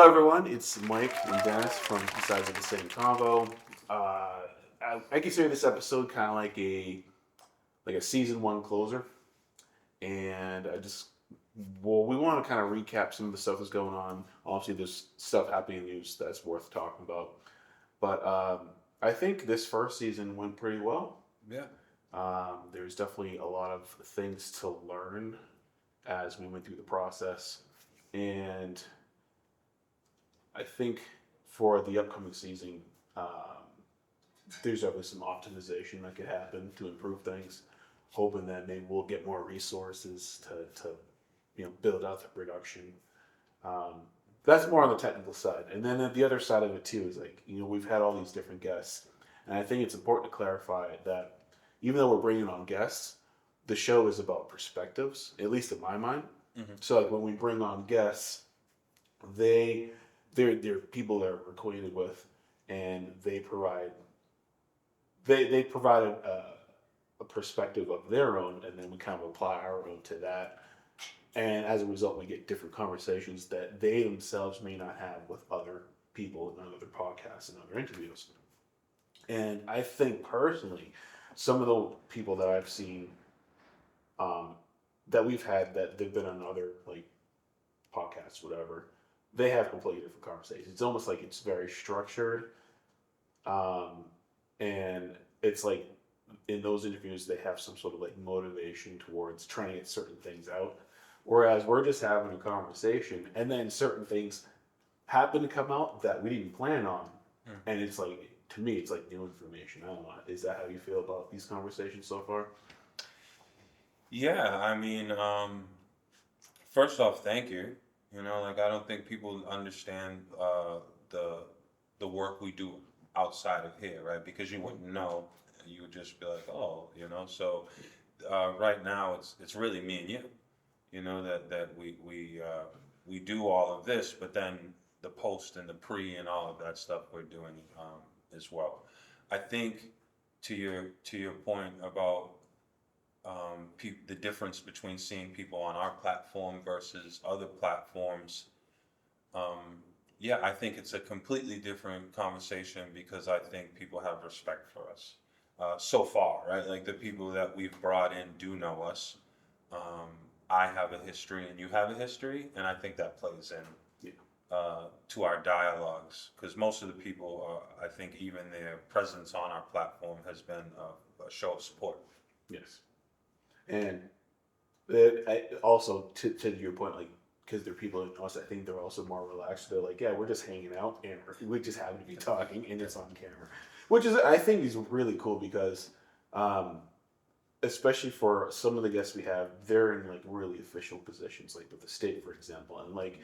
everyone, it's Mike and Dennis from Two Sides of the Same Convo. I consider this episode kind of like a season one closer, and we want to kind of recap some of the stuff that's going on. Obviously, there's stuff happening in the news that's worth talking about, but I think this first season went pretty well. Yeah. There's definitely a lot of things to learn as we went through the process, and I think for the upcoming season, there's definitely some optimization that could happen to improve things. Hoping that maybe we'll get more resources to build out the production. Um, that's more on the technical side, and then the other side of it too is we've had all these different guests, and I think it's important to clarify that even though we're bringing on guests, the show is about perspectives, at least in my mind. Mm-hmm. So like when we bring on guests, they they're people that we're acquainted with, and they provide a perspective of their own, and then we kind of apply our own to that. And as a result, we get different conversations that they themselves may not have with other people in other podcasts and other interviews. And I think personally, some of the people that I've seen um, that we've had that they've been on other like podcasts, whatever, they have completely different conversations. It's almost like it's very structured, um, and it's like in those interviews they have some sort of like motivation towards trying to get certain things out. Whereas we're just having a conversation, and then certain things happen to come out that we didn't plan on, and it's like to me it's like new information. I don't know. Is that how you feel about these conversations so far? Yeah, I mean, first off, thank you. Like I don't think people understand the the work we do outside of here, right? Because you wouldn't know. You would just be like, oh, So right now, it's really me and you. That we do all of this, but then the post and the pre and all of that stuff we're doing as well. I think to your point about the difference between seeing people on our platform versus other platforms. Yeah, I think it's a completely different conversation because I think people have respect for us so far, right? Like the people that we've brought in do know us. Um, I have a history and you have a history, and I think that plays in Yeah. to our dialogues because most of the people, I think, even their presence on our platform has been a show of support. Yes. And also to your point, like because they're people in us, I think they're also more relaxed. They're like, yeah, we're just hanging out, and we just happen to be talking, and it's on camera, which is I think is really cool because, um, especially for some of the guests we have, they're in like really official positions, like with the state, for example, and like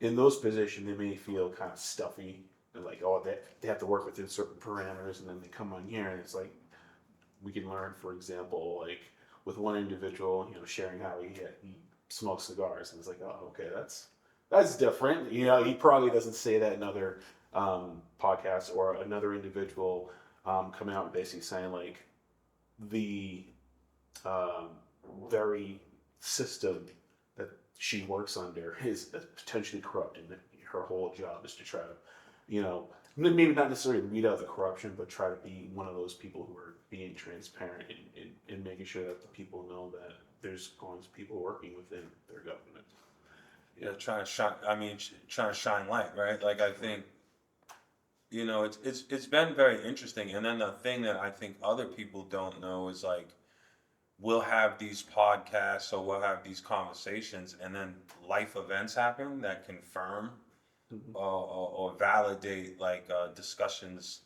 in those positions, they may feel kind of stuffy. They're like, oh, they have to work within certain parameters, and then they come on here, and it's like we can learn, for example, like with one individual, sharing how he smokes cigars, and it's like, oh, okay, that's different. He probably doesn't say that in other podcasts, or another individual coming out and basically saying like the um, very system that she works under is potentially corrupt, and that her whole job is to try to, maybe not necessarily weed out the corruption, but try to be one of those people who are being transparent and making sure that the people know that there's going to people working within their government. Yeah, trying to shine. I mean, trying to shine light, right? Like I think it's been very interesting. And then the thing that I think other people don't know is like we'll have these podcasts or we'll have these conversations, and then life events happen that confirm Mm-hmm. or validate like discussions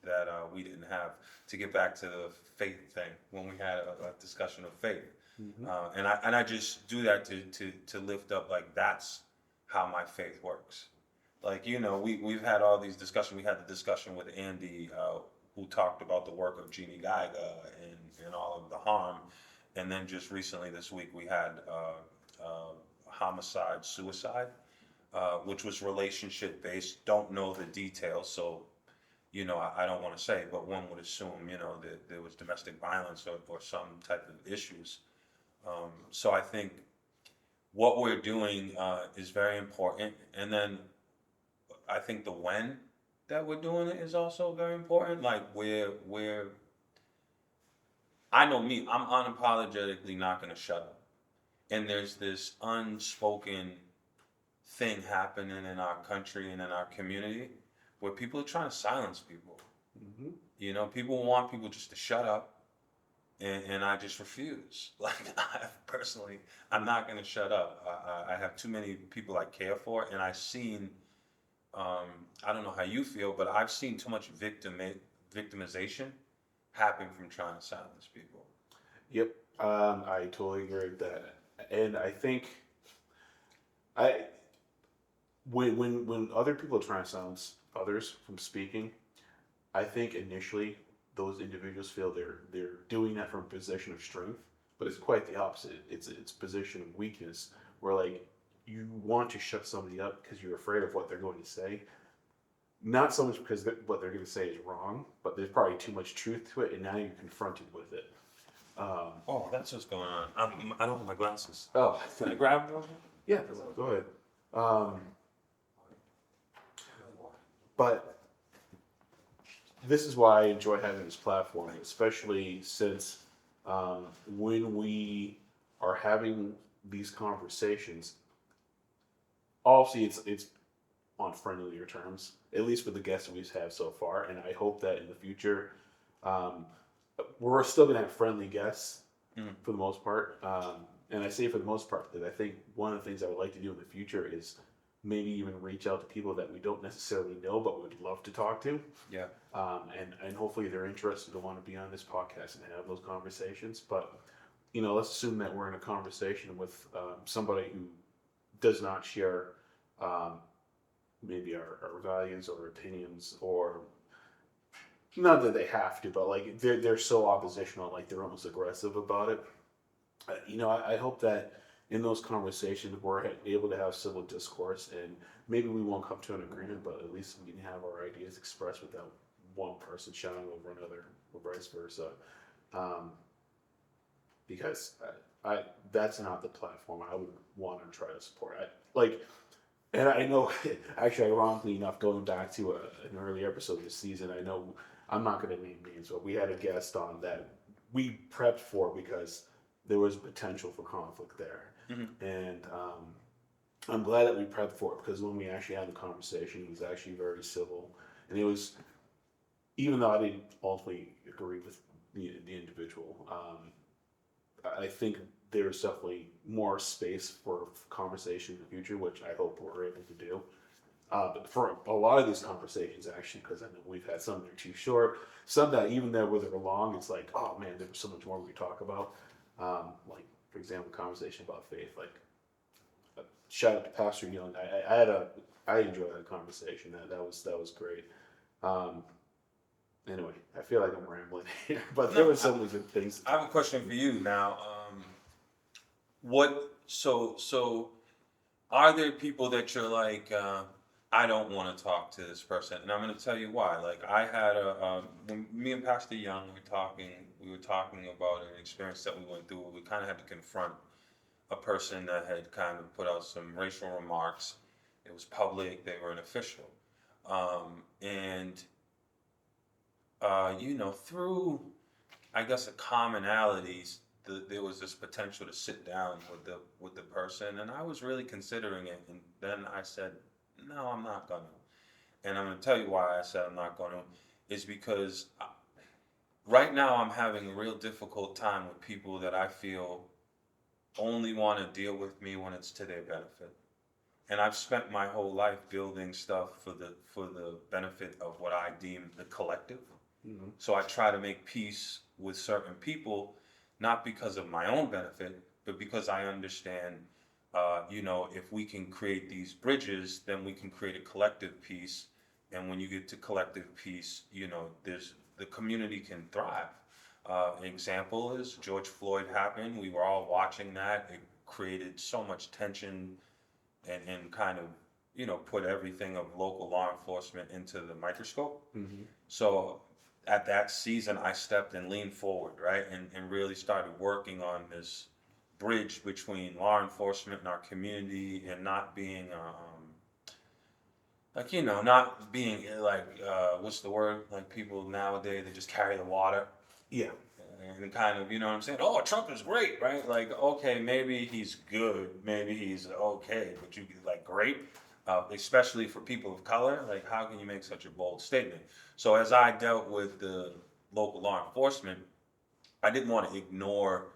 that we didn't have. To get back to the faith thing, when we had a discussion of faith, Mm-hmm. and I just do that to lift up like that's how my faith works. Like we've had all these discussions. We had the discussion with Andy, who talked about the work of Jeannie Geiger and all of the harm, and then just recently this week we had homicide, suicide, which was relationship based. Don't know the details, so I don't want to say, but one would assume, that there was domestic violence or some type of issues. So I think what we're doing is very important. And then I think the when that we're doing it is also very important. Like I know me, I'm unapologetically not going to shut up. And there's this unspoken thing happening in our country and in our community where people are trying to silence people. Mm-hmm. You know, people want people just to shut up, and I just refuse. Like, personally, I'm not going to shut up. I have too many people I care for, and I've seen, I don't know how you feel, but I've seen too much victimization happen from trying to silence people. Yep, I totally agree with that, and I think I when other people are trying to silence others from speaking, I think initially those individuals feel they're doing that from a position of strength, but it's quite the opposite. It's a position of weakness where like you want to shut somebody up because you're afraid of what they're going to say. Not so much because what they're going to say is wrong, but there's probably too much truth to it, and now you're confronted with it. Oh, that's what's going on. I don't have my glasses. Oh, Can I grab them? yeah, go ahead. But this is why I enjoy having this platform, especially since when we are having these conversations, obviously it's on friendlier terms, at least with the guests that we've had so far, and I hope that in the future um, we're still gonna have friendly guests for the most part. And I say for the most part because I think one of the things I would like to do in the future is maybe even reach out to people that we don't necessarily know but would love to talk to. Yeah. And hopefully they're interested to want to be on this podcast and have those conversations. But you know, let's assume that we're in a conversation with somebody who does not share maybe our values or opinions, or not that they have to, but like they're so oppositional, like they're almost aggressive about it. You know, I hope that in those conversations we're able to have civil discourse, and maybe we won't come to an agreement, but at least we can have our ideas expressed without one person shouting over another, or vice versa. Um, because I that's not the platform I would want to try to support. And I know, actually, ironically enough, going back to an early episode this season, I know I'm not going to name names, but we had a guest on that we prepped for because there was potential for conflict there. And I'm glad that we prepped for it because when we actually had the conversation, it was actually very civil. And it was, even though I didn't ultimately agree with the individual, I think there's definitely more space for conversation in the future, which I hope we're able to do. But for a lot of these conversations, actually, because I know we've had some that are too short, some that even though where they're long, it's like, oh man, there was so much more we talk about. Like, for example, conversation about faith. Like, shout out to Pastor Young. I enjoyed that conversation. That was great. Anyway, I feel like I'm rambling here, but there were so many good things. I have a question for you now. So are there people that you're like, I don't want to talk to this person, and I'm going to tell you why. Like I had when me and Pastor Young we were talking about an experience that we went through where we kind of had to confront a person that had kind of put out some racial remarks. It was public. They were an official, and you know, through I guess a commonalities, there was this potential to sit down with the person, and I was really considering it, and then I said, no, I'm not gonna. And I'm gonna tell you why I said I'm not gonna, is because right now I'm having a real difficult time with people that I feel only want to deal with me when it's to their benefit. And I've spent my whole life building stuff for the benefit of what I deem the collective. Mm-hmm. So I try to make peace with certain people, not because of my own benefit, but because I understand, you know, if we can create these bridges, then we can create a collective peace. And when you get to collective peace, you know, the community can thrive. Example is George Floyd happened. We were all watching that. It created so much tension and kind of, you know, put everything of local law enforcement into the microscope. Mm-hmm. So at that season, I stepped and leaned forward, right, and really started working on this bridge between law enforcement and our community, and not being like, you know, not being like, what's the word? Like people nowadays, they just carry the water Yeah. and kind of, you know what I'm saying? Oh, Trump is great, right? Like, okay, maybe he's good, maybe he's okay, but you like great, especially for people of color. Like, how can you make such a bold statement? So as I dealt with the local law enforcement, I didn't want to ignore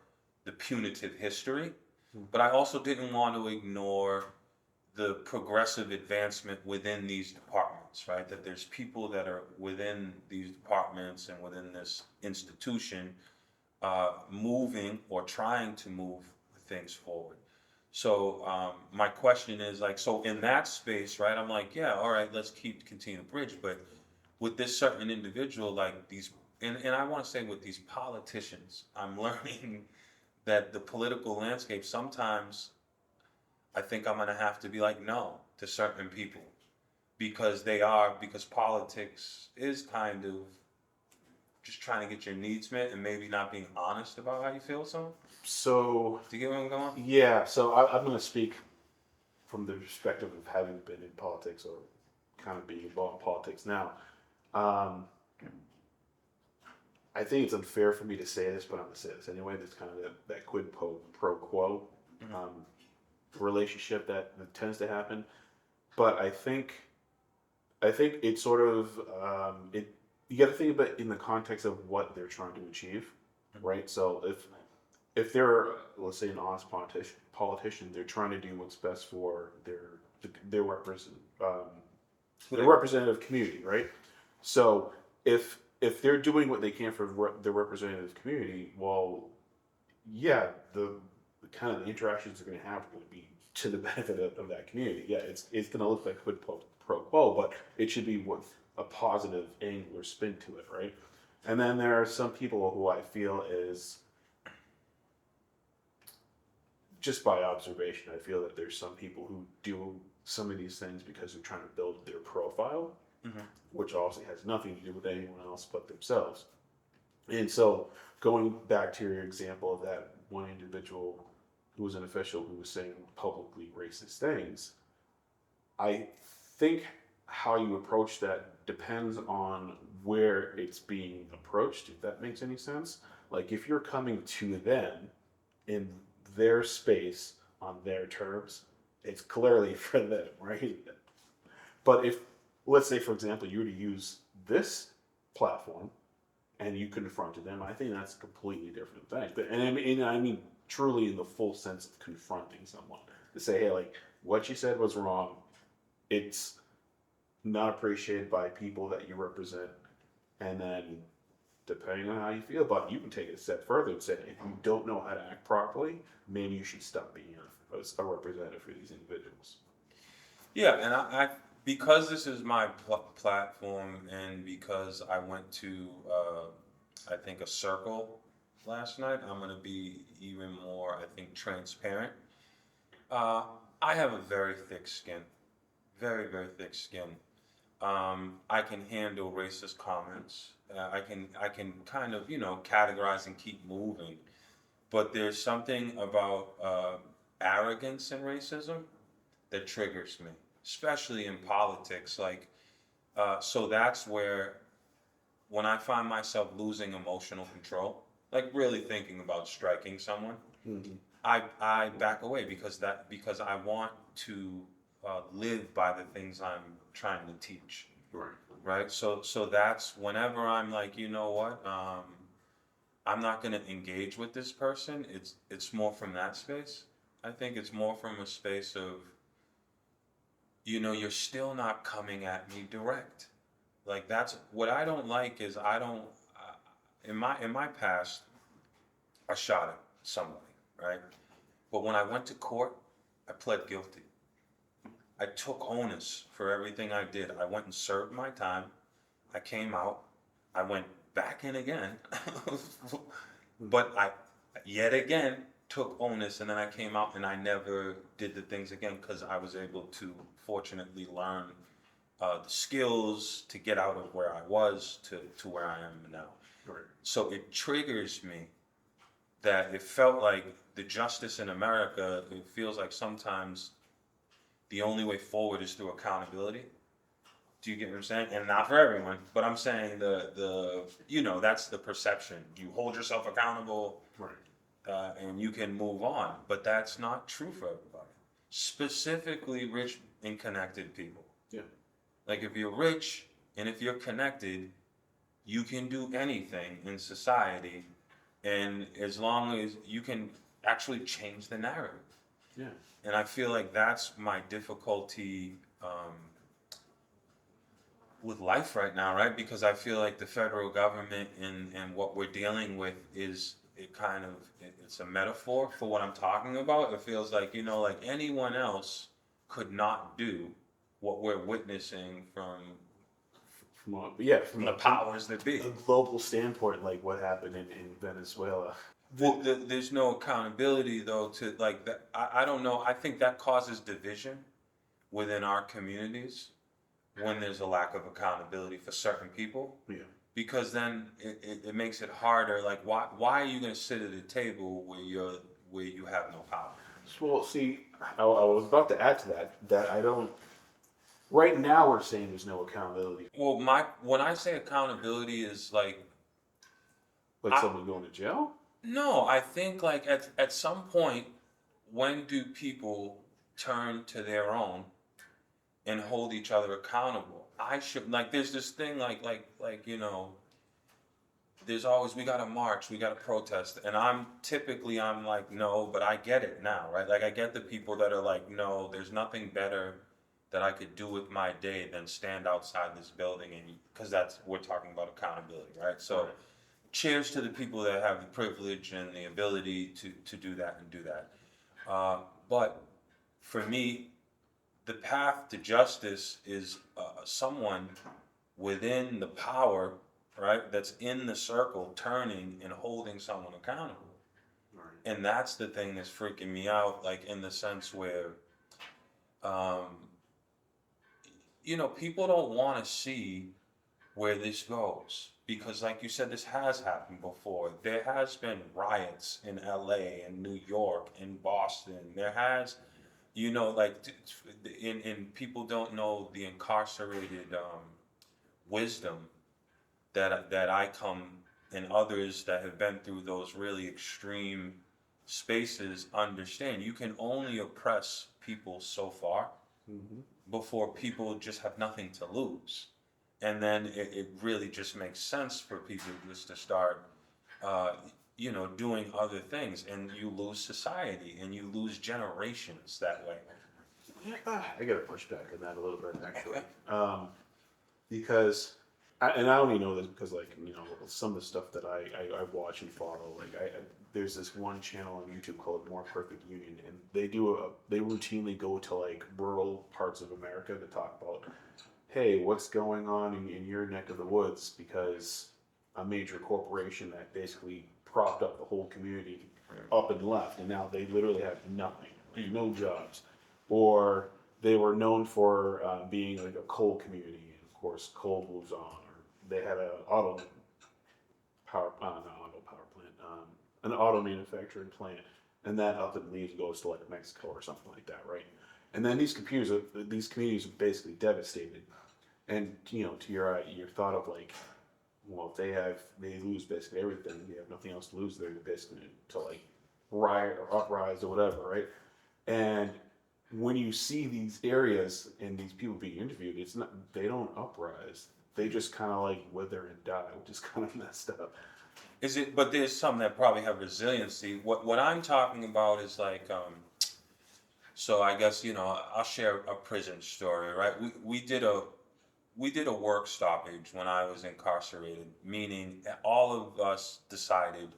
the punitive history, but I also didn't want to ignore the progressive advancement within these departments, right? That there's people that are within these departments and within this institution moving or trying to move things forward. So my question is like, so in that space, right? I'm like, yeah, all right, let's continue the bridge, but with this certain individual, like these, and I want to say with these politicians, I'm learning that the political landscape sometimes I think I'm gonna have to be like no to certain people because politics is kind of just trying to get your needs met and maybe not being honest about how you feel. So, So do you get where I'm going? yeah, so I'm going to speak from the perspective of having been in politics or kind of being involved in politics now. Um, I think it's unfair for me to say this, but I'm going to say this anyway. There's kind of that pro quo um, relationship that tends to happen. But I think it's sort of it. You got to think about it in the context of what they're trying to achieve, right? So if they're, let's say, an honest politician, they're trying to do what's best for their their representative community, right? So if they're doing what they can for their representative community, well, yeah, the kind of the interactions they're going to have are going to be to the benefit of that community. Yeah, it's going to look like quid pro quo, but it should be with a positive angle or spin to it, right? And then there are some people who I feel is just by observation, I feel that there's some people who do some of these things because they're trying to build their profile, which obviously has nothing to do with anyone else but themselves. And so, going back to your example of that one individual who was an official who was saying publicly racist things, I think how you approach that depends on where it's being approached, if that makes any sense. Like, if you're coming to them in their space on their terms, it's clearly for them, right? But if, let's say, for example, you were to use this platform and you confronted them, I think that's a completely different thing. But and I mean truly in the full sense of confronting someone to say, hey, like what you said was wrong. It's not appreciated by people that you represent, and then depending on how you feel about it, you can take it a step further and say, if you don't know how to act properly, maybe you should stop being a representative for these individuals. Yeah, and I because this is my platform, and because I went to I think a circle last night, I'm gonna be even more I think transparent. Uh, I have a very thick skin, very thick skin. I can handle racist comments. I can kind of categorize and keep moving. But there's something about arrogance and racism that triggers me, especially in politics. Like, so that's where when I find myself losing emotional control, like really thinking about striking someone, Mm-hmm. I back away because I want to live by the things I'm trying to teach. Right. Right. So that's whenever I'm like, you know what, I'm not going to engage with this person. It's more from that space. I think it's more from a space of, you're still not coming at me direct. Like that's what I don't like is I don't in my past I shot at somebody, right? But when I went to court, I pled guilty. I took onus for everything I did. I went and served my time. I came out. I went back in again. But I yet again took onus, and then I came out and I never did the things again because I was able to fortunately learn the skills to get out of where I was to where I am now. Right. So it triggers me that it felt like the justice in America, it feels like sometimes the only way forward is through accountability. Do you get what I'm saying? And not for everyone, but I'm saying that's the perception. You hold yourself accountable, Right. and you can move on. But that's not true for everybody. Specifically, rich and connected people. Yeah. Like if you're rich and if you're connected, you can do anything in society, and as long as you can actually change the narrative. Yeah. And I feel like that's my difficulty with life right now, right? Because I feel like the federal government and what we're dealing with it's a metaphor for what I'm talking about. It feels like, like anyone else could not do what we're witnessing from From the powers that be. a global standpoint, like what happened in Venezuela. There's no accountability though to like that. I don't know. I think that causes division within our communities when there's a lack of accountability for certain people. Yeah. Because then it makes it harder. Like why are you going to sit at a table where you have no power? Well, see, I was about to add to that I don't. Right now, we're saying there's no accountability. Well, when I say accountability is like Someone going to jail. no, I think like at some point, when do people turn to their own and hold each other accountable? I should like there's this thing like there's always we gotta march, we gotta protest, and I'm like no, but I get it now, right? Like I get the people that are like no, there's nothing better that I could do with my day than stand outside this building and because we're talking about accountability, right? So. Right. Cheers to the people that have the privilege and the ability to do that and do that. But for me, the path to justice is someone within the power, right, that's in the circle turning and holding someone accountable. Right. And that's the thing that's freaking me out, like in the sense where, people don't want to see where this goes. Because like you said, this has happened before. There has been riots in LA and New York and Boston. There has, and people don't know the incarcerated wisdom that I come and others that have been through those really extreme spaces understand. You can only oppress people so far before people just have nothing to lose. And then it really just makes sense for people just to start, doing other things, and you lose society and you lose generations that way. I got to push back on that a little bit, actually, because, and I only know this because, some of the stuff that I watch and follow, there's this one channel on YouTube called More Perfect Union, and they routinely go to rural parts of America to talk about, hey, what's going on in your neck of the woods because a major corporation that basically propped up the whole community up and left, and now they literally have nothing, no jobs. Or they were known for being like a coal community, and of course coal moves on. Or they had an auto manufacturing plant, and that up and leaves goes to Mexico or something like that, right? And then these communities are basically devastated. And to your thought of well, if they lose basically everything, they have nothing else to lose. They're basically to riot or uprise or whatever, right? And when you see these areas and these people being interviewed, they don't uprise. They just kind of wither and die, which is kind of messed up. But there's some that probably have resiliency. What I'm talking about is so I guess I'll share a prison story, right? We did a work stoppage when I was incarcerated, meaning all of us decided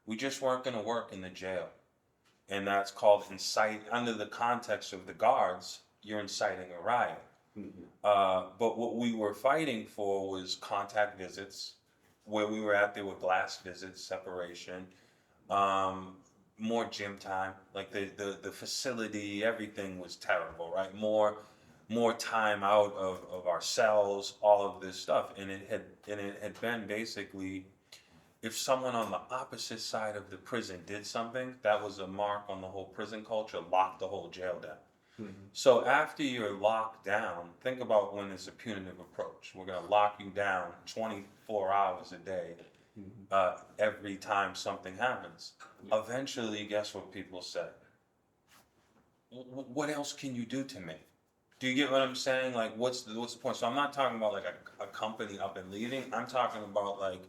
we just weren't going to work in the jail. And that's called under the context of the guards, you're inciting a riot. Mm-hmm. But what we were fighting for was contact visits. Where we were at, there were glass visits, separation, more gym time. The facility, everything was terrible, right? More time out of our cells, all of this stuff, and it had been basically, if someone on the opposite side of the prison did something, that was a mark on the whole prison culture, locked the whole jail down. So after you're locked down, think about when it's a punitive approach. We're gonna lock you down 24 hours a day, every time something happens. Eventually, guess what people say? What else can you do to me? Do you get what I'm saying? Like, what's the point? So I'm not talking about like a company up and leaving. I'm talking about like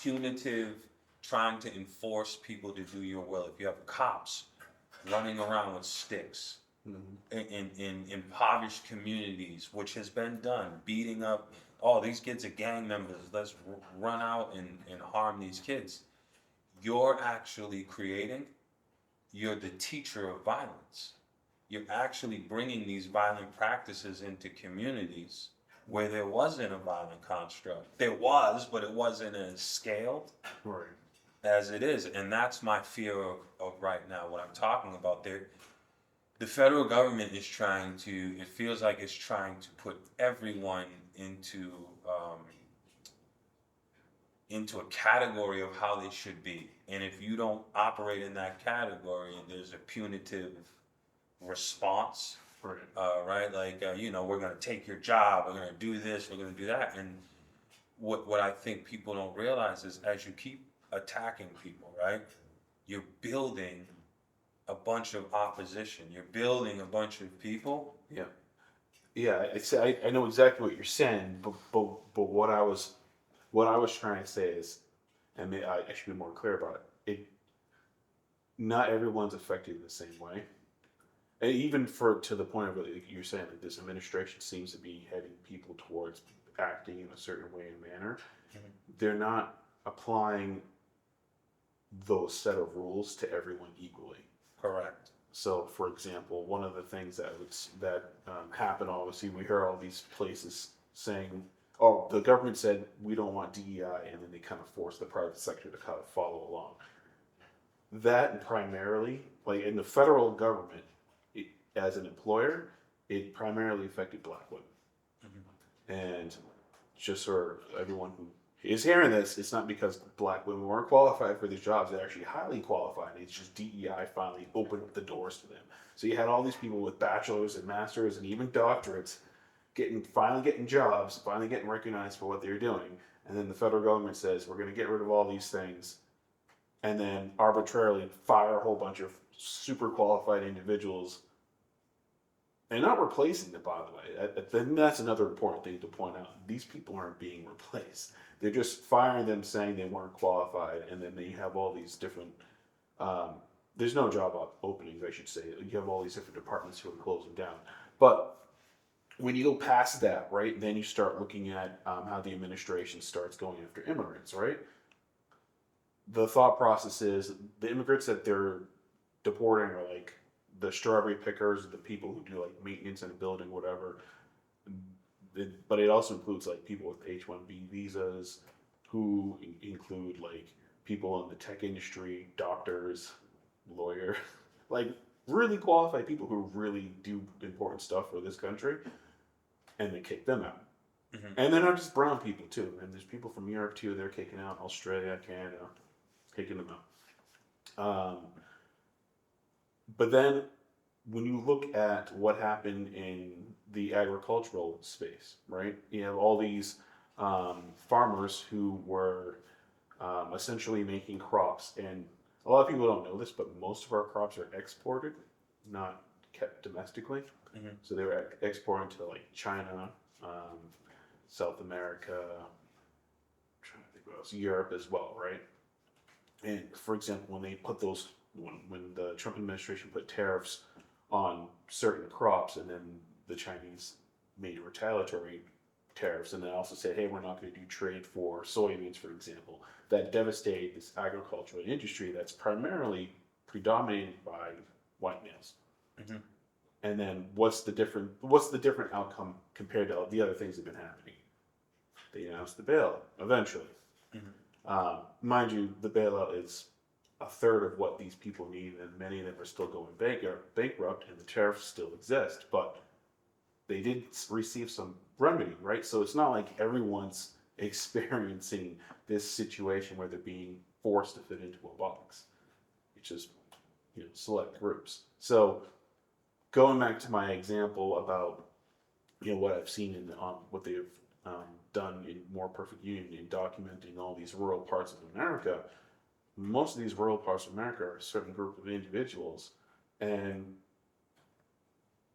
punitive, trying to enforce people to do your will. If you have cops running around with sticks in impoverished communities, which has been done, beating up, oh, these kids are gang members, let's run out and harm these kids. You're actually you're the teacher of violence. You're actually bringing these violent practices into communities where there wasn't a violent construct. There was, but it wasn't as scaled Right. as it is. And that's my fear of right now, what I'm talking about. The federal government is trying to, it feels like it's trying to put everyone into a category of how they should be. And if you don't operate in that category, there's a punitive response, Right. right? Like, we're going to take your job, we're going to do this, we're going to do that. And what I think people don't realize is as you keep attacking people, right, you're building a bunch of opposition. You're building a bunch of people. Yeah. Yeah, I know exactly what you're saying, but what I was trying to say is, and I should be more clear about it. Not everyone's affected in the same way. And even to the point of what you're saying, that this administration seems to be heading people towards acting in a certain way and manner. They're not applying those set of rules to everyone equally. Correct. So, for example, one of the things that happened, obviously, we heard all these places saying, "Oh, the government said we don't want DEI," and then they kind of forced the private sector to kind of follow along. That primarily, like in the federal government, as an employer, it primarily affected Black women, and just for everyone who is hearing this, it's not because Black women weren't qualified for these jobs. They're actually highly qualified. It's just DEI finally opened up the doors to them. So you had all these people with bachelors and masters and even doctorates finally getting jobs, finally getting recognized for what they're doing. And then the federal government says, we're going to get rid of all these things and then arbitrarily fire a whole bunch of super qualified individuals. And not replacing them, by the way. Then that's another important thing to point out. These people aren't being replaced. They're just firing them, saying they weren't qualified, and then they have all these different. There's no job openings, I should say. You have all these different departments who are closing down. But when you go past that, right, then you start looking at how the administration starts going after immigrants, right? The thought process is the immigrants that they're deporting are like the strawberry pickers, the people who do like maintenance in a building, whatever. But it also includes like people with H-1B visas, who include like people in the tech industry, doctors, lawyers, like really qualified people who really do important stuff for this country, and they kick them out. And they're not just brown people too, and there's people from Europe too. They're kicking out Australia, Canada, kicking them out. But then when you look at what happened in the agricultural space, right? You have all these farmers who were essentially making crops. And a lot of people don't know this, but most of our crops are exported, not kept domestically. So they were exporting to like China, South America, I'm trying to think what else, Europe as well, right? And for example, when they put when the Trump administration put tariffs on certain crops, and then the Chinese made retaliatory tariffs, and then also said, hey, we're not going to do trade for soybeans, for example, that devastated this agricultural industry that's primarily predominated by white males. And then what's the different outcome compared to the other things that have been happening? They announced the bailout eventually. Mind you, the bailout is a third of what these people need, and many of them are still going bankrupt, and the tariffs still exist. But they did receive some remedy, right? So it's not like everyone's experiencing this situation where they're being forced to fit into a box. It's just select groups. So going back to my example about what I've seen in what they've done in More Perfect Union in documenting all these rural parts of America. Most of these rural parts of America are a certain group of individuals, and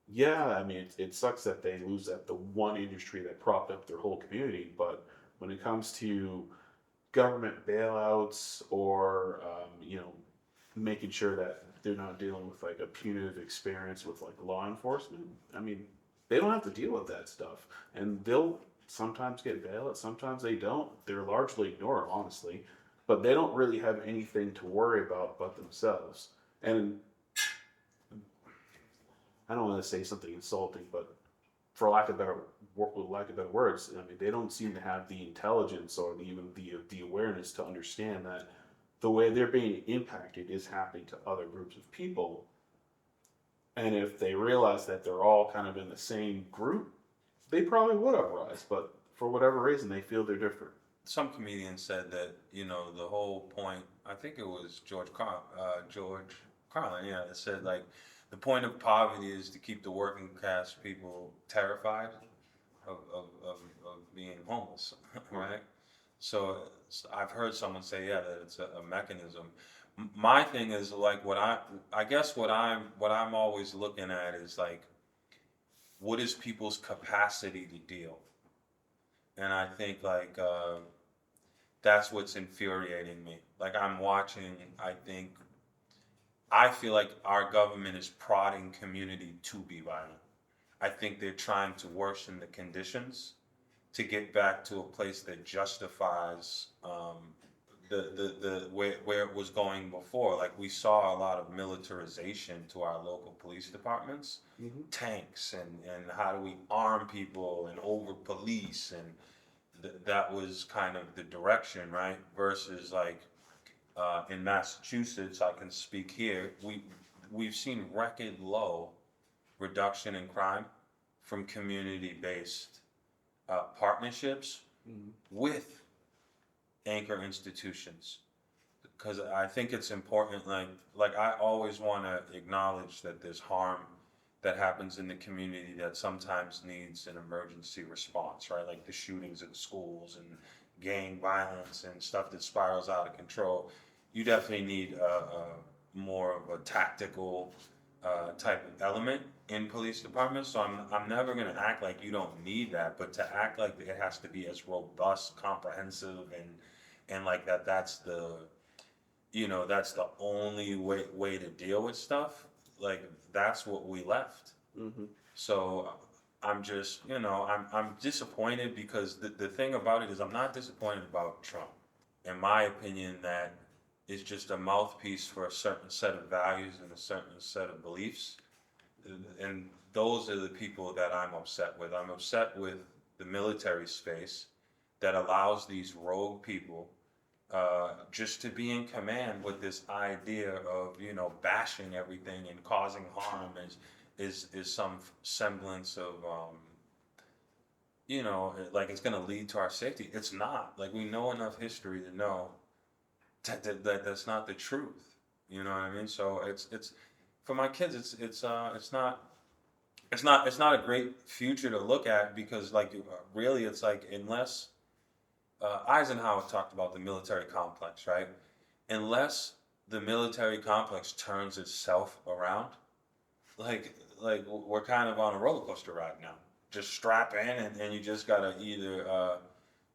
yeah, I mean it sucks that they lose that the one industry that propped up their whole community. But when it comes to government bailouts or making sure that they're not dealing with like a punitive experience with like law enforcement. I mean, they don't have to deal with that stuff, and they'll sometimes get bailouts, sometimes they don't. They're largely ignored, honestly, but they don't really have anything to worry about but themselves. And I don't want to say something insulting, but for lack of better words, I mean, they don't seem to have the intelligence or even the awareness to understand that the way they're being impacted is happening to other groups of people. And if they realize that they're all kind of in the same group, they probably would uprise. But for whatever reason, they feel they're different. Some comedian said that, the whole point, I think it was George Carlin, yeah, that said like the point of poverty is to keep the working class people terrified of being homeless, right? So I've heard someone say, yeah, that it's a mechanism. My thing is like I guess what I'm always looking at is like, what is people's capacity to deal? And I think like that's what's infuriating me. Like I'm watching, I feel like our government is prodding community to be violent. I think they're trying to worsen the conditions to get back to a place that justifies the where it was going before. Like we saw a lot of militarization to our local police departments, tanks, and how do we arm people and over police, and that was kind of the direction, right? Versus like in Massachusetts, I can speak here. We've seen record low reduction in crime from community-based partnerships with anchor institutions, because I think it's important. Like I always want to acknowledge that there's harm that happens in the community that sometimes needs an emergency response, right? Like the shootings at schools and gang violence and stuff that spirals out of control. You definitely need a more of a tactical type of element in police departments. So I'm never going to act like you don't need that, but to act like it has to be as robust, comprehensive, and like that's the that's the only way to deal with stuff. Like that's what we left. So I'm just I'm disappointed, because the thing about it is I'm not disappointed about Trump. In my opinion, that is just a mouthpiece for a certain set of values and a certain set of beliefs. And those are the people that I'm upset with. I'm upset with the military space that allows these rogue people just to be in command with this idea of bashing everything and causing harm is some semblance of like it's going to lead to our safety. It's not. Like we know enough history to know that's not the truth. You know what I mean? So it's for my kids. It's not a great future to look at, because like really it's like, unless Eisenhower talked about the military complex, right? Unless the military complex turns itself around, like we're kind of on a roller coaster ride now. Just strap in, and you just gotta either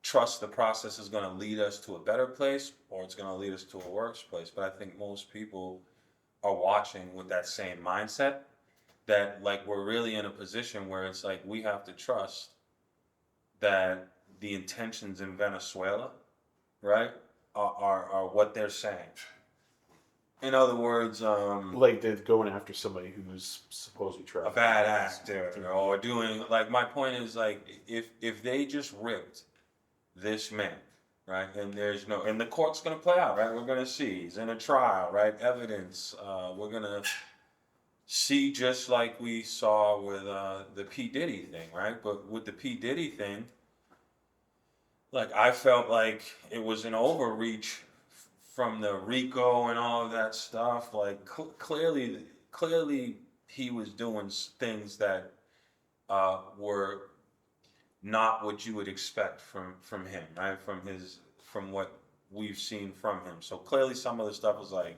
trust the process is going to lead us to a better place, or it's going to lead us to a worse place. But I think most people are watching with that same mindset, that like we're really in a position where it's like we have to trust that the intentions in Venezuela, right, are what they're saying. In other words, like they're going after somebody who's supposedly a bad actor or doing, like, my point is like, if they just ripped this man, right, and and the court's gonna play out, right? We're gonna see he's in a trial, right? Evidence. We're gonna see, just like we saw with the P. Diddy thing, right? But with the P. Diddy thing, like I felt like it was an overreach from the RICO and all of that stuff. Like clearly he was doing things that were not what you would expect from him, right? From what we've seen from him. So clearly, some of the stuff was like,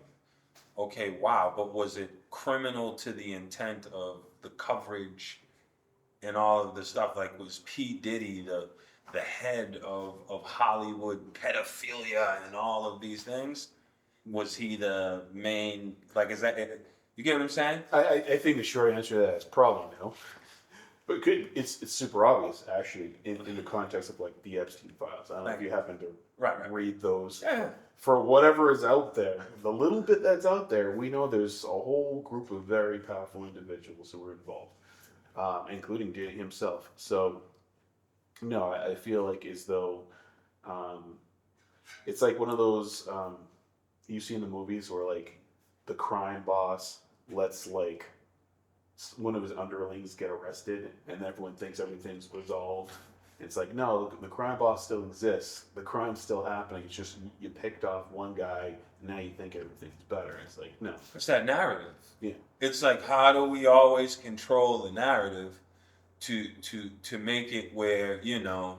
okay, wow, but was it criminal to the intent of the coverage and all of the stuff? Like, was P. Diddy the head of Hollywood pedophilia and all of these things? Was he the main, like, is that, you get what I'm saying? I think the short answer to that is probably no. But it's super obvious actually in the context of like the Epstein files. I don't know if you happen to Right. read those. Yeah. For whatever is out there, the little bit that's out there, we know there's a whole group of very powerful individuals who were involved, including Diddy himself. So, no, I feel like as though it's like one of those you see in the movies where like the crime boss lets like one of his underlings get arrested and everyone thinks everything's resolved. It's like, no, the crime boss still exists. The crime's still happening. It's just you picked off one guy, and now you think everything's better. It's like, no. It's that narrative. Yeah. It's like, how do we always control the narrative to make it where, you know,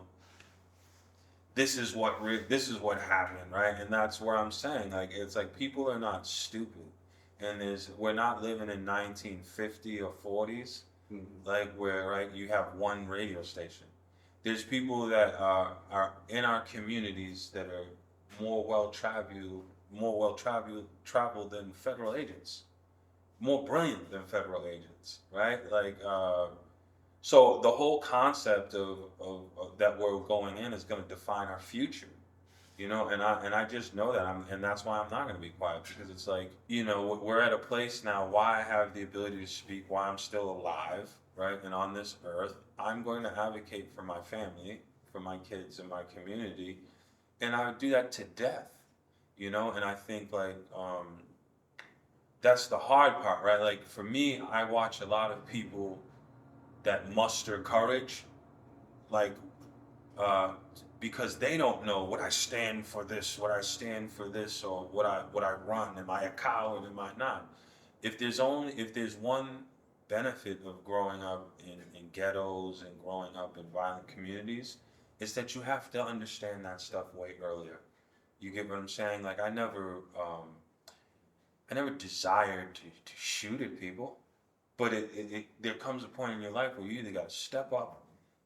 this is what happened, right? And that's where I'm saying, like, it's like people are not stupid, and we're not living in 1950 or 40s, like where, right, you have one radio station. There's people that are in our communities that are more well traveled than federal agents, more brilliant than federal agents, right? Like, so the whole concept of that we're going in is going to define our future, you know. And I just know that and that's why I'm not going to be quiet, because it's like, you know, we're at a place now. Why I have the ability to speak, why I'm still alive, right, and on this earth, I'm going to advocate for my family, for my kids, and my community, and I would do that to death, you know. And I think like that's the hard part, right? Like for me, I watch a lot of people that muster courage, like because they don't know what I stand for this, or what I run. Am I a coward? Am I not? If there's one benefit of growing up in ghettos and growing up in violent communities, is that you have to understand that stuff way earlier. You get what I'm saying? Like I never desired to shoot at people. But there comes a point in your life where you either got to step up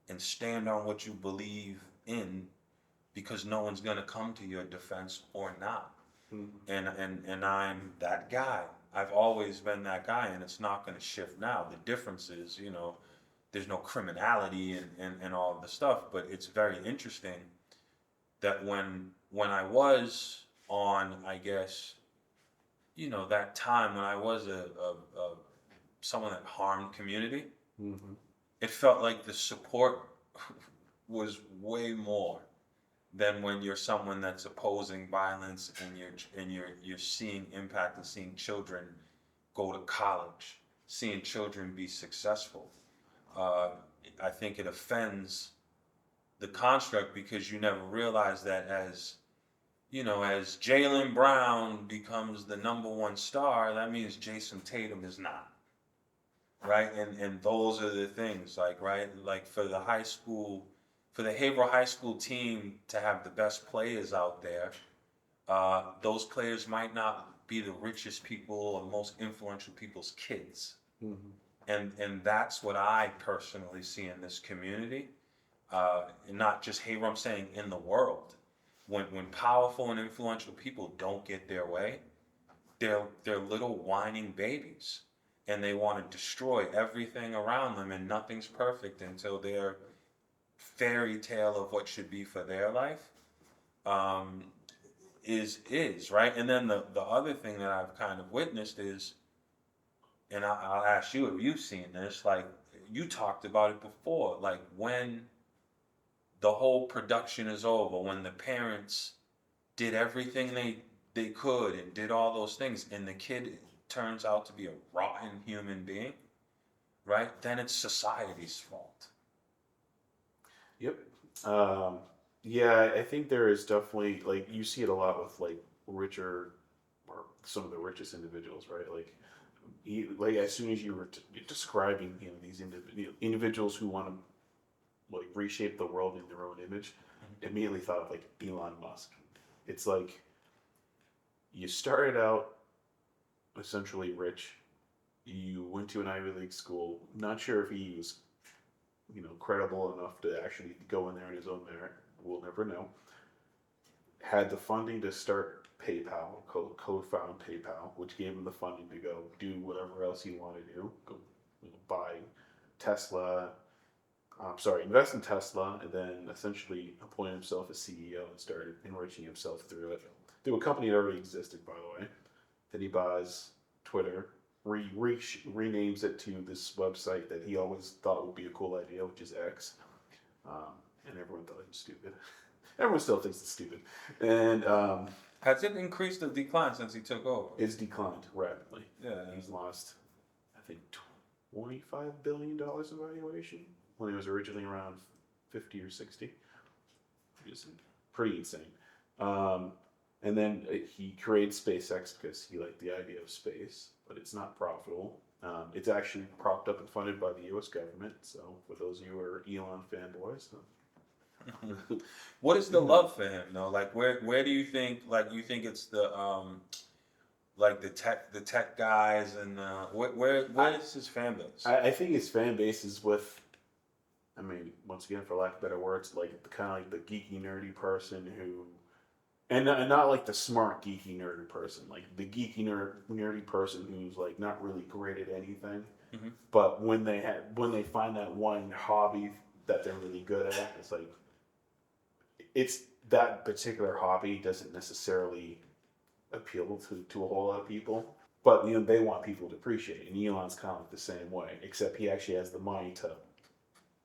and stand on what you believe in, because no one's going to come to your defense or not. And I'm that guy. I've always been that guy, and it's not going to shift now. The difference is, you know, there's no criminality and all of the stuff, but it's very interesting that when I was on, I guess, you know, that time when I was someone that harmed community, it felt like the support was way more than when you're someone that's opposing violence and you're seeing impact and seeing children go to college, seeing children be successful. I think it offends the construct, because you never realize that as Jaylen Brown becomes the #1 star, that means Jason Tatum is not. Right, and those are the things, like, right, like for the Haverhill High School team to have the best players out there, those players might not be the richest people or most influential people's kids, and that's what I personally see in this community, and not just Haverhill. I'm saying in the world, when powerful and influential people don't get their way, they're little whining babies. And they want to destroy everything around them, and nothing's perfect until their fairy tale of what should be for their life is right. And then the other thing that I've kind of witnessed is, and I'll ask you if you've seen this, like you talked about it before, like when the whole production is over, when the parents did everything they could and did all those things, and the kid turns out to be a rotten human being, right? Then it's society's fault. Yep. Yeah, I think there is definitely, like, you see it a lot with like richer, or some of the richest individuals, right? Like like as soon as you were describing these individuals who want to like reshape the world in their own image, immediately thought of like Elon Musk. It's like you started out essentially rich. You went to an Ivy League school. Not sure if he was, credible enough to actually go in there in his own merit. We'll never know. Had the funding to start PayPal, co-found PayPal, which gave him the funding to go do whatever else he wanted to do. Go buy Tesla. Invest in Tesla, and then essentially appoint himself as CEO and started enriching himself through it. Through a company that already existed, by the way. Then he buys Twitter, renames it to this website that he always thought would be a cool idea, which is X. And everyone thought it was stupid. Everyone still thinks it's stupid. And Has it increased or declined since he took over? it's declined rapidly. Yeah. He's lost, I think, $25 billion in valuation when he was originally around 50 or 60. Just pretty insane. And then he created SpaceX because he liked the idea of space, but it's not profitable. It's actually propped up and funded by the U.S. government. So for those of you who are Elon fanboys, What is the love for him though? Like where do you think, like you think it's the like the tech guys, and where is his fan base? I think his fan base is with, I mean, once again, for lack of better words, like the kind of like the geeky nerdy person who, and not like the smart geeky nerdy person, like the geeky nerdy person who's like not really great at anything, but when they find that one hobby that they're really good at, it's like it's that particular hobby doesn't necessarily appeal to a whole lot of people, but they want people to appreciate it. And Elon's kind of like the same way, except he actually has the money to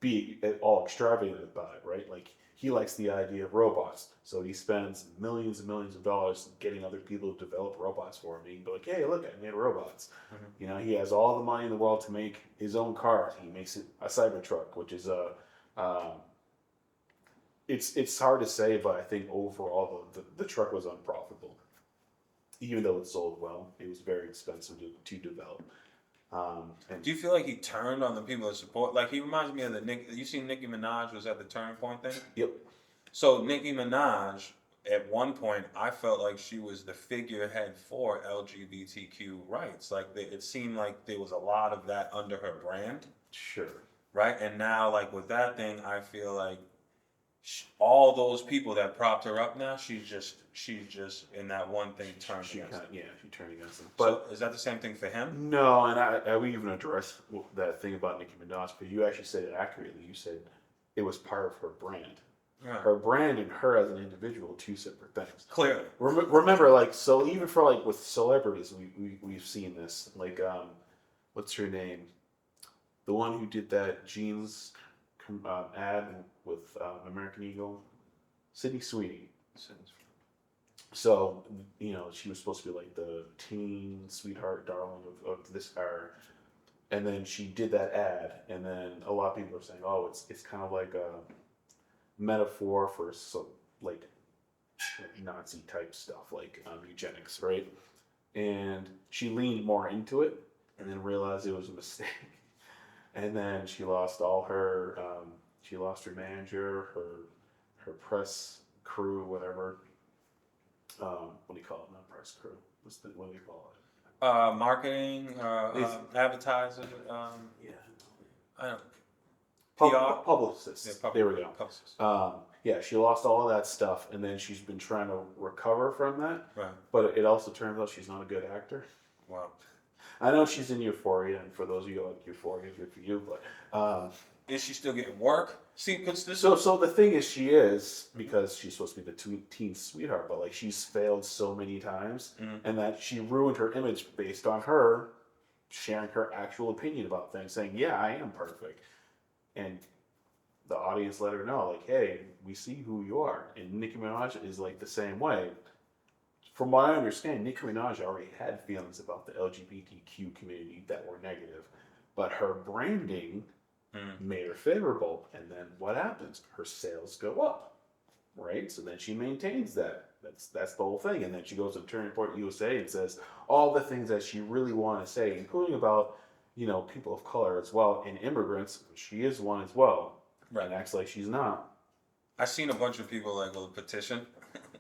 be all extravagant about it, right? Like he likes the idea of robots, so he spends millions and millions of dollars getting other people to develop robots for him. He can be like, "Hey, look, I made robots." He has all the money in the world to make his own car. He makes it a Cybertruck, which is a it's hard to say, but I think overall the truck was unprofitable. Even though it sold well, it was very expensive to develop. Do you feel like he turned on the people that support? Like he reminds me of you seen Nicki Minaj was at the Turning Point thing? Yep. So Nicki Minaj, at one point, I felt like she was the figurehead for LGBTQ rights. Like it seemed like there was a lot of that under her brand. Sure. Right? And now, like with that thing, I feel like all those people that propped her up now, she's just in that one thing turned against them. Yeah, she turned against them. But so is that the same thing for him? no, and I we even addressed that thing about Nicki Minaj, but you actually said it accurately. You said it was part of her brand. Yeah. Her brand and her as an individual, two separate things. Clearly. Remember, like, so even for like with celebrities, we've seen this. Like, what's her name? The one who did that jeans ad with American Eagle, Sydney Sweeney. So she was supposed to be like the teen sweetheart darling of this era, and then she did that ad, and then a lot of people are saying, oh, it's kind of like a metaphor for like Nazi type stuff, like eugenics, right? And she leaned more into it, and then realized it was a mistake. And then she lost all her, she lost her manager, her press crew, whatever. What do you call it? Not press crew. What do you call it? Marketing, advertising. Yeah. I don't. PR. Publicist. Yeah, there we go. Publicist. Yeah, she lost all of that stuff, and then she's been trying to recover from that. Right. But it also turns out she's not a good actor. Wow. I know she's in Euphoria, and for those of you who like Euphoria, good for you. But is she still getting work? See, because this. So the thing is, she is, because she's supposed to be the teen sweetheart, but like she's failed so many times, and that she ruined her image based on her sharing her actual opinion about things, saying, "Yeah, I am perfect," and the audience let her know, like, "Hey, we see who you are." And Nicki Minaj is like the same way. From what I understand, Nicki Minaj already had feelings about the LGBTQ community that were negative, but her branding made her favorable. And then what happens? Her sales go up. right? So then she maintains that. That's the whole thing. And then she goes to Turning Point USA and says all the things that she really wanted to say, including about, people of color as well and immigrants. She is one as well. Right. And acts like she's not. I've seen a bunch of people like with a petition.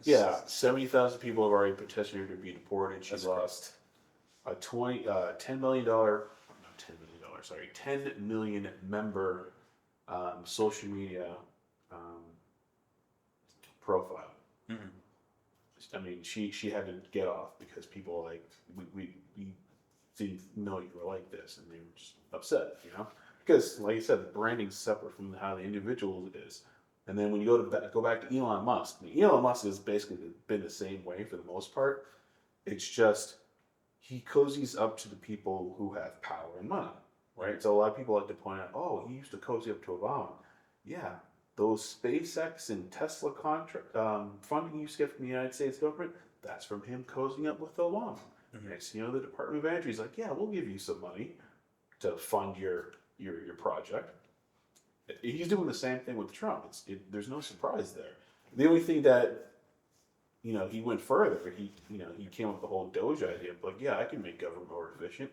Yeah, 70,000 people have already petitioned her to be deported. She That's lost a $10 million, not $10 million, sorry, 10 million member social media um, profile. Mhm. I mean, she had to get off because people were like, we didn't know you were like this, and they were just upset, Because, like you said, the branding's separate from how the individual is. And then when you go back to Elon Musk, Elon Musk has basically been the same way for the most part. It's just he cozies up to the people who have power and money, right? So a lot of people like to point out, oh, he used to cozy up to Obama. Yeah, those SpaceX and Tesla contract funding you get from the United States government, that's from him cozying up with Obama. Mhm. Next, the Department of Energy is like, yeah, we'll give you some money to fund your project. He's doing the same thing with Trump. There's no surprise there. The only thing that he went further. He came up with the whole Doge idea. Like, yeah, I can make government more efficient.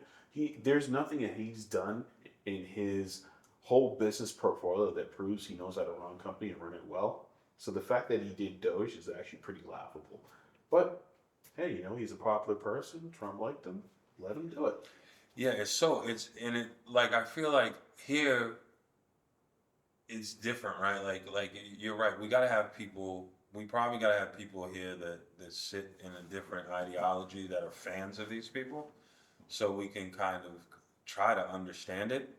There's nothing that he's done in his whole business portfolio that proves he knows how to run a company and run it well. So the fact that he did Doge is actually pretty laughable. But hey, he's a popular person. Trump liked him. Let him do it. Yeah, like I feel like here it's different, right? Like you're right. We gotta have people. We probably gotta have people here that sit in a different ideology that are fans of these people, so we can kind of try to understand it.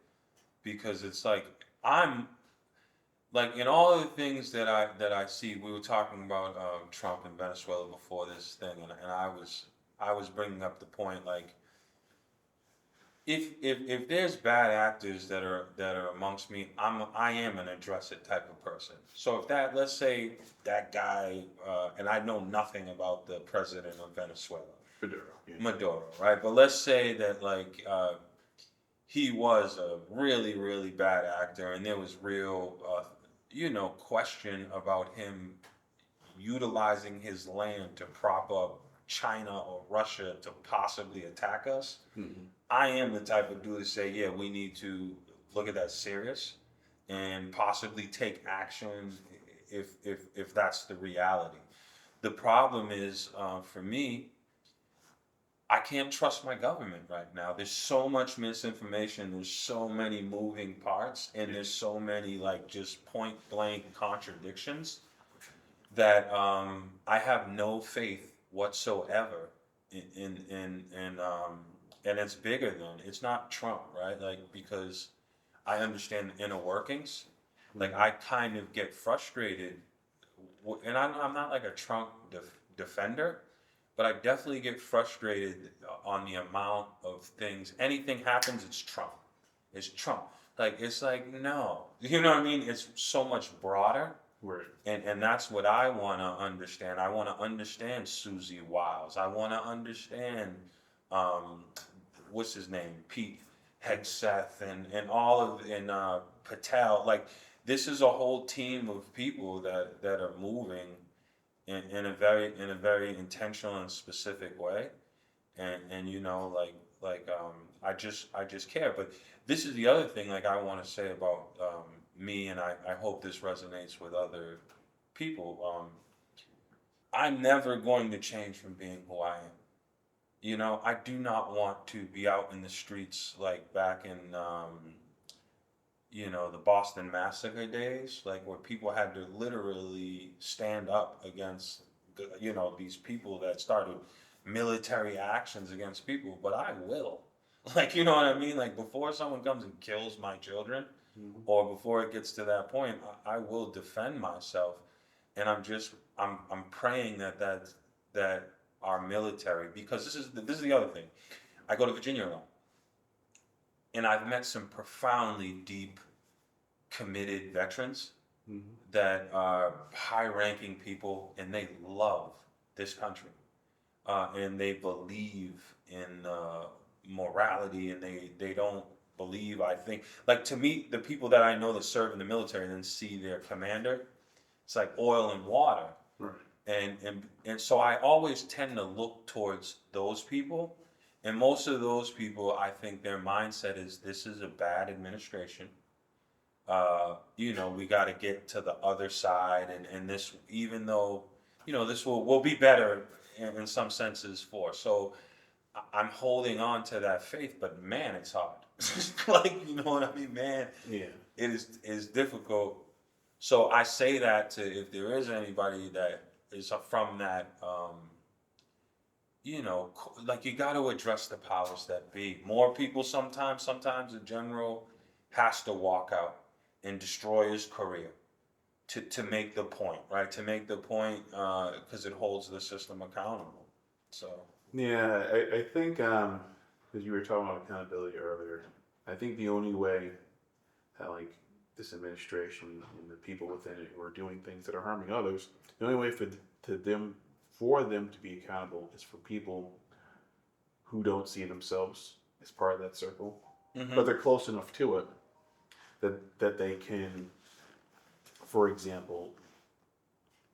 Because it's like I'm like in all of the things that I see. We were talking about Trump and Venezuela before this thing, and I was bringing up the point like if there's bad actors that are amongst me, I am an address it type of person. So if let's say that guy, and I know nothing about the president of Venezuela, Maduro. Yeah. Maduro, right? But let's say that like he was a really really bad actor, and there was real question about him utilizing his land to prop up China or Russia to possibly attack us. Mhm. I am the type of dude to say, yeah, we need to look at that serious and possibly take action if that's the reality. The problem is, for me, I can't trust my government right now. There's so much misinformation. There's so many moving parts, and there's so many like just point blank contradictions that I have no faith whatsoever and it's bigger than it's not Trump, right? Like because I understand the inner workings. Like I kind of get frustrated, and I'm not like a Trump defender, but I definitely get frustrated on the amount of things. Anything happens, it's Trump. It's Trump. Like it's like no, you know what I mean? It's so much broader. Right. And that's what I want to understand. I want to understand Susie Wiles. I want to understand, what's his name, Pete Hegseth, and all of Patel. Like this is a whole team of people that are moving in a very intentional and specific way, and I just care. But this is the other thing like I want to say about me, and I hope this resonates with other people. I'm never going to change from being who I am. I do not want to be out in the streets like back in the Boston Massacre days, like where people had to literally stand up against these people that started military actions against people. But I will, like, you know what I mean? Like before someone comes and kills my children, or before it gets to that point, I will defend myself, and I'm praying that our military, because this is the other thing. I go to Virginia a lot, and I've met some profoundly deep, committed veterans that are high-ranking people, and they love this country, and they believe in morality, and they don't believe, I think, like to meet the people that I know that serve in the military and then see their commander It's like oil and water. Right. And so I always tend to look towards those people. And most of those people, I think their mindset is this is a bad administration. We got to get to the other side, and this, even though, this will be better in some senses for. So I'm holding on to that faith, but man, it's hard. Like, you know what I mean, man? Yeah. It is difficult. So I say that to, if there is anybody that is from that, like you got to address the powers that be. More people sometimes the general has to walk out and destroy his career to make the point, right? To make the point, because it holds the system accountable. So. Yeah, I think because you were talking about accountability earlier, I think the only way that like this administration and the people within it who are doing things that are harming others, the only way for them to be accountable is for people who don't see themselves as part of that circle, but they're close enough to it that they can, for example,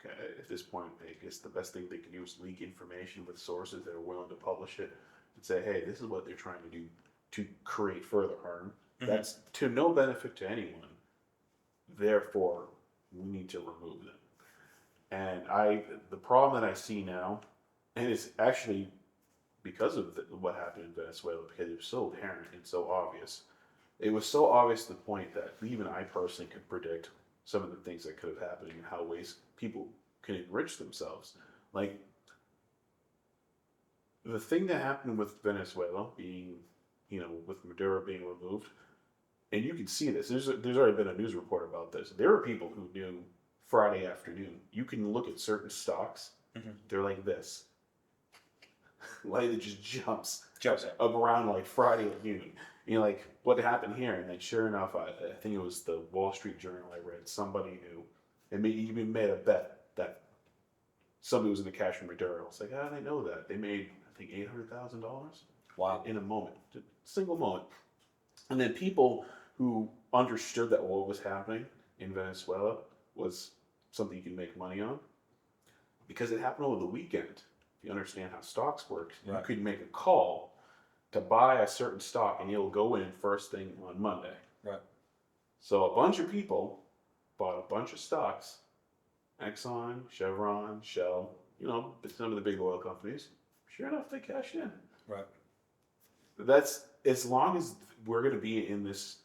at this point, I guess the best thing they can do is leak information with sources that are willing to publish it and say, hey, this is what they're trying to do to create further harm. That's to no benefit to anyone. Therefore, we need to remove them. And the problem that I see now, and it's actually because of what happened in Venezuela, because it was so apparent and so obvious. It was so obvious to the point that even I personally could predict some of the things that could have happened and how ways people can enrich themselves. Like the thing that happened with Venezuela being, with Maduro being removed, and you can see this. There's already been a news report about this. There were people who knew Friday afternoon. You can look at certain stocks. They're like this. Like it just jumps up around like Friday at noon. Like what happened here, and then sure enough, I think it was the Wall Street Journal I read. Somebody knew, and even made a bet that somebody was in the cash from Maduro. It's like, how did they know that? They made, I think, $800,000. Wow. In a moment, just a single moment. And then people who understood that what was happening in Venezuela was something you can make money on, because it happened over the weekend. If you understand how stocks work, right. You could make a call to buy a certain stock, and it'll go in first thing on Monday. Right. So a bunch of people bought a bunch of stocks, Exxon, Chevron, Shell, some of the big oil companies. Sure enough, they cashed in. Right. That's as long as we're going to be in this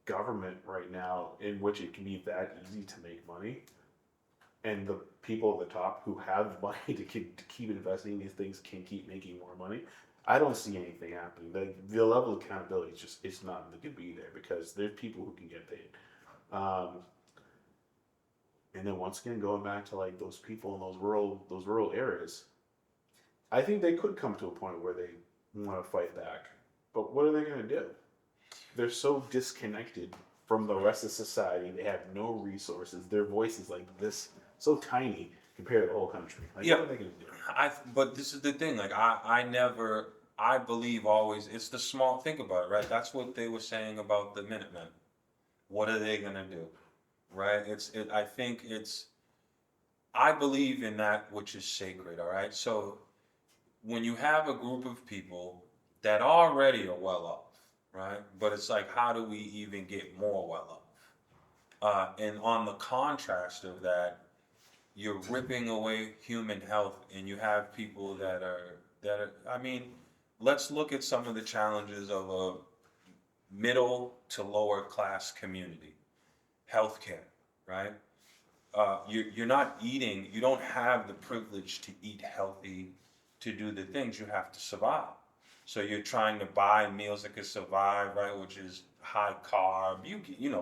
government right now in which it can be that easy to make money, and the people at the top who have money to keep investing in these things can keep making more money. I don't see anything happening. The level of accountability is it's not going to be there, because there's people who can get paid. And then once again, going back to like those people in those rural areas, I think they could come to a point where they want to fight back. But what are they going to do? They're so disconnected from the rest of society. They have no resources. Their voice is like this, so tiny compared to the whole country. Like, Yeah. What are they going to do? But this is the thing. Like I believe always it's the small. Think about it, right? That's what they were saying about the Minutemen. What are they gonna do, right? I believe in that which is sacred. All right. So when you have a group of people that already are well off, right? But it's like, how do we even get more well off? And on the contrast of that, you're ripping away human health, and you have people that are. I mean, let's look at some of the challenges of a middle to lower class community. Healthcare, right? You're not eating. You don't have the privilege to eat healthy, to do the things you have to survive. So you're trying to buy meals that can survive, right? Which is high carb,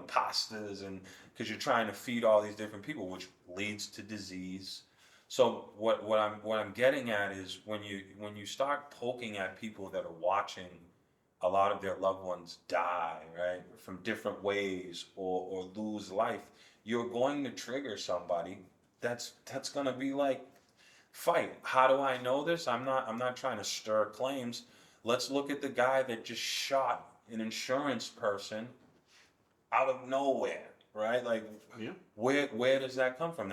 pastas, and because you're trying to feed all these different people, which leads to disease. So what I'm getting at is when you start poking at people that are watching a lot of their loved ones die, right, from different ways or lose life, you're going to trigger somebody that's going to be like, fight. How do I know this? I'm not trying to stir claims. Let's look at the guy that just shot an insurance person out of nowhere. right? Like, Yeah. where does that come from?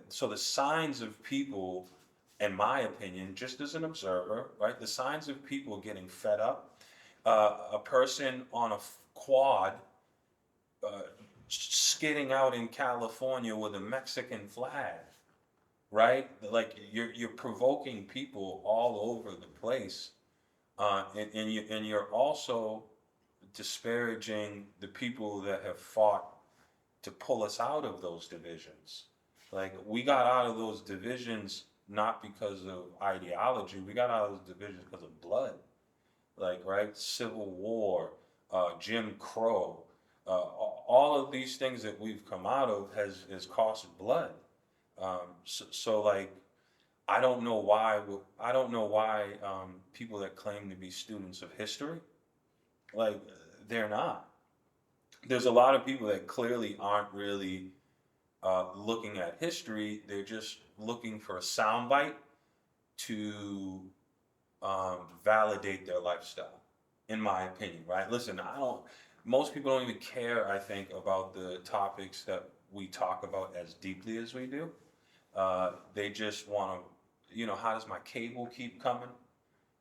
So the signs of people, in my opinion, just as an observer, right? The signs of people getting fed up. A person on a quad uh, skidding out in California with a Mexican flag, right? Like you're provoking people all over the place, and you're also disparaging the people that have fought to pull us out of those divisions. Like we got out of those divisions not because of ideology, we got out of those divisions because of blood. Like right, Civil War, Jim Crow, all of these things that we've come out of has cost blood. So like I don't know why people that claim to be students of history, like they're not. There's a lot of people that clearly aren't really looking at history. They're just looking for a soundbite to validate their lifestyle, in my opinion. Right? Listen, I don't. Most people don't even care. I think about the topics that we talk about as deeply as we do. They just want to, how does my cable keep coming?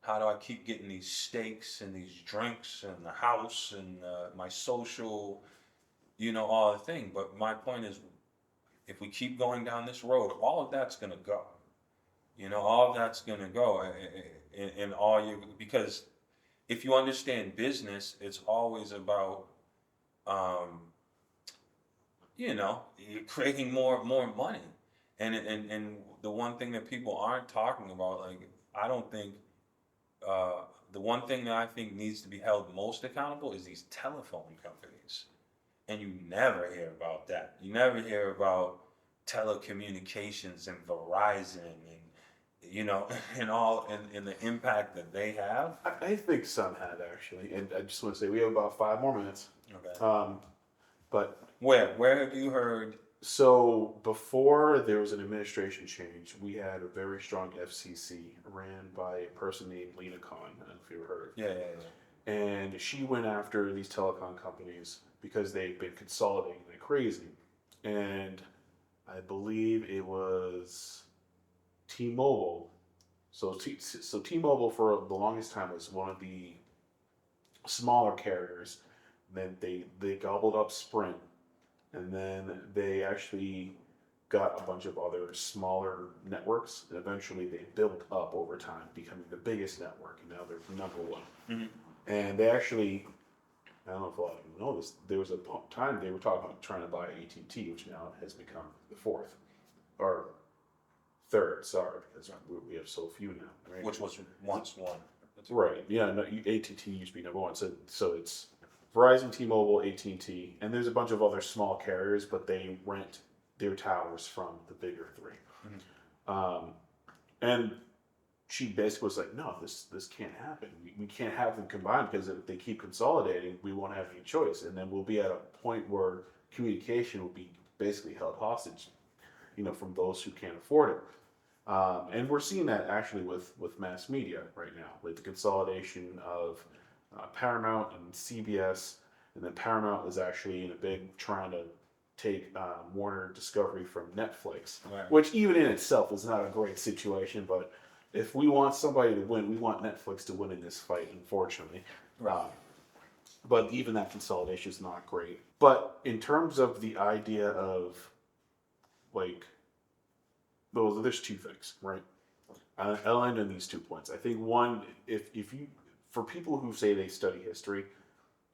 How do I keep getting these steaks and these drinks and the house and my social, all the thing. But my point is, if we keep going down this road, all of that's going to go. All of that's going to go. And because if you understand business, it's always about, um, creating more money. And the one thing that people aren't talking about, like, I don't think, the one thing that I think needs to be held most accountable is these telephone companies. And you never hear about that. You never hear about telecommunications and Verizon and all and the impact that they have. I think some have actually, and I just want to say we have about 5 more minutes. Okay. But Where have you heard? so before there was an administration change, we had a very strong FCC ran by a person named Lena Khan. I don't know if you ever heard. Yeah. And she went after these telecom companies because they've been consolidating like crazy. And I believe it was T-Mobile. So T-Mobile for the longest time was one of the smaller carriers. Then they gobbled up Sprint, and then they actually got a bunch of other smaller networks. And eventually, they built up over time, becoming the biggest network, and now they're number one. Mm-hmm. And they actually, I don't know if a lot of you know this, there was a time they were talking about trying to buy AT&T, which now has become the fourth, or third, sorry, because we have so few now. Right? Which was once one. Right, yeah, no, AT&T used to be number one, so it's Verizon, T-Mobile, AT&T, and there's a bunch of other small carriers, but they rent their towers from the bigger three. Mm-hmm. And she basically was like, no, this can't happen. We can't have them combined because if they keep consolidating, we won't have any choice. And then we'll be at a point where communication will be basically held hostage, from those who can't afford it. And we're seeing that actually with mass media right now, with the consolidation of Paramount and CBS. And then Paramount is actually in a big trying to take Warner Discovery from Netflix, right. Which even in itself is not a great situation, but if we want somebody to win, we want Netflix to win in this fight, unfortunately. Right. But even that consolidation is not great. But in terms of the idea of, like, well, there's two things, right? I'll end on these 2 points. I think one, if you, for people who say they study history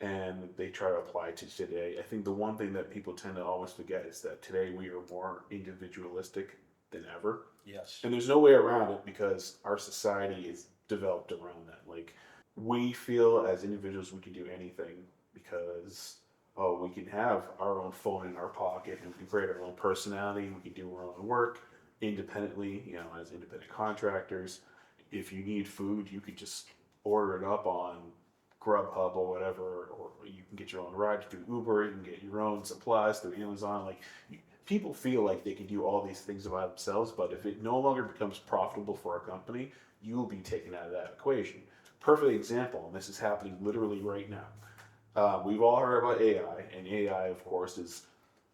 and they try to apply it to today, I think the one thing that people tend to always forget is that today we are more individualistic than ever. Yes. And there's no way around it because our society is developed around that. Like, we feel as individuals we can do anything because, we can have our own phone in our pocket and we can create our own personality. We can do our own work independently, as independent contractors. If you need food, you could just order it up on Grubhub or whatever, or you can get your own ride through Uber. You can get your own supplies through Amazon. Like, people feel like they can do all these things by themselves, but if it no longer becomes profitable for a company, you will be taken out of that equation. Perfect example, and this is happening literally right now. We've all heard about AI, and AI, of course, is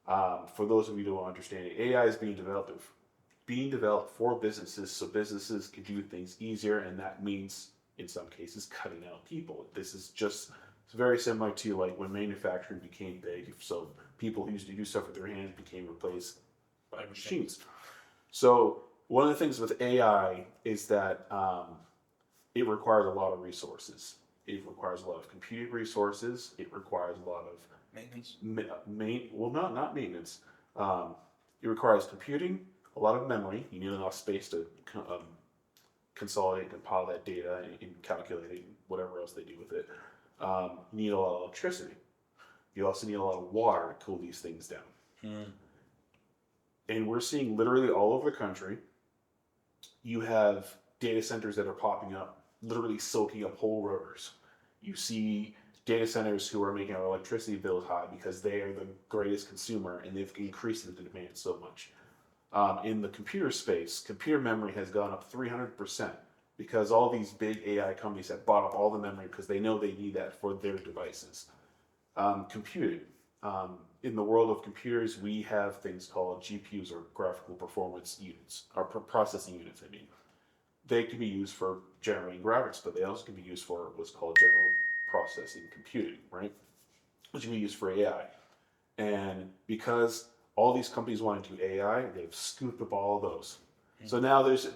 For those of you who don't understand it, AI is being developed for businesses so businesses can do things easier, and that means in some cases cutting out people. This is just it's very similar to like when manufacturing became big. So people who used to do stuff with their hands became replaced by machines. So one of the things with AI is that it requires a lot of resources. It requires a lot of computing resources. It requires a lot of Maintenance. not maintenance. It requires computing, a lot of memory. You need enough space to consolidate and compile that data and calculate it, and whatever else they do with it. You need a lot of electricity. You also need a lot of water to cool these things down. And we're seeing literally all over the country, you have data centers that are popping up, literally soaking up whole rivers. You see data centers who are making our electricity bills high because they are the greatest consumer and they've increased the demand so much. In the computer space, computer memory has gone up 300% because all these big AI companies have bought up all the memory because they know they need that for their devices. Computing. In the world of computers, we have things called GPUs, or graphical performance units, or processing units, I mean. They can be used for generating graphics, but they also can be used for what's called general processing computing, right? Which can be used for AI. And because all these companies want to do AI, they've scooped up all of those. So now there's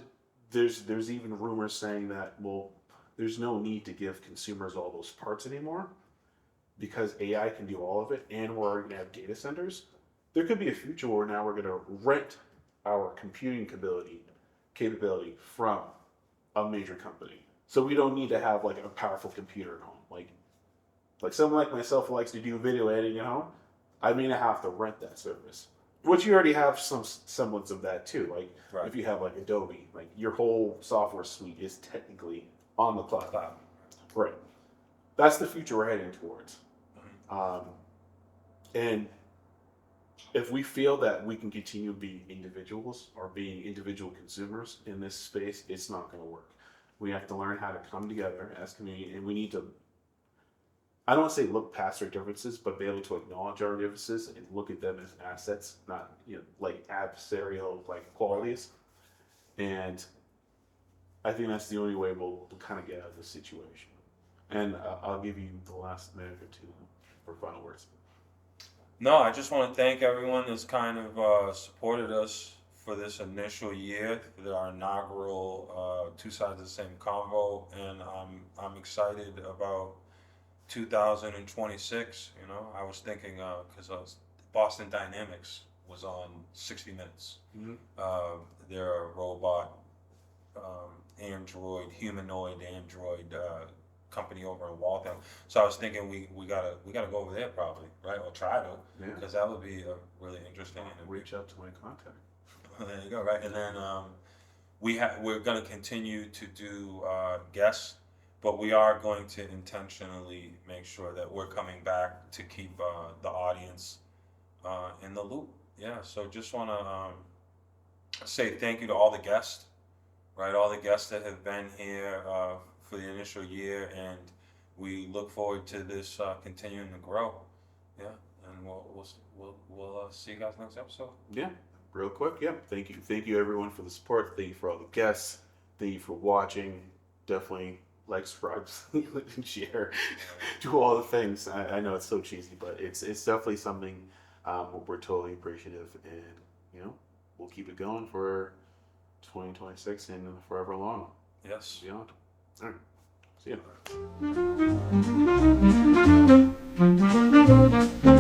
even rumors saying that, well, there's no need to give consumers all those parts anymore because AI can do all of it, and we're going to have data centers. There could be a future where now we're going to rent our computing capability from a major company. So we don't need to have like a powerful computer at home. Like someone like myself who likes to do video editing at home, I may not have to rent that service. Which you already have some semblance of that too. Like Right. if you have like Adobe, like your whole software suite is technically on the cloud. Right. That's the future we're heading towards. And if we feel that we can continue being individuals or being individual consumers in this space, it's not going to work. We have to learn how to come together as community, and we need to, I don't want to say look past our differences, but be able to acknowledge our differences and look at them as assets, not like adversarial like qualities. And I think that's the only way we'll kind of get out of this situation. And I'll give you the last minute or two for final words. No, I just want to thank everyone that's kind of supported us for this initial year, for our inaugural Two Sides of the Same Convo, and I'm excited about 2026. I was thinking because Boston Dynamics was on 60 Minutes. They're a robot, humanoid android company over in Waltham. So I was thinking we gotta go over there probably, right? Or try to, because that would be really interesting. Reach out to my contact. There you go, right? And then we're gonna continue to do guests, but we are going to intentionally make sure that we're coming back to keep the audience in the loop. Yeah. So just want to say thank you to all the guests, right? All the guests that have been here for the initial year, and we look forward to this continuing to grow. Yeah, and we'll see you guys next episode. Yeah, real quick. Yeah, thank you everyone for the support. Thank you for all the guests. Thank you for watching. Definitely like, subscribe, and share. Do all the things. I know it's so cheesy, but it's definitely something we're totally appreciative, and we'll keep it going for 2026 and forever long. Yes. Beyond. All right. See ya.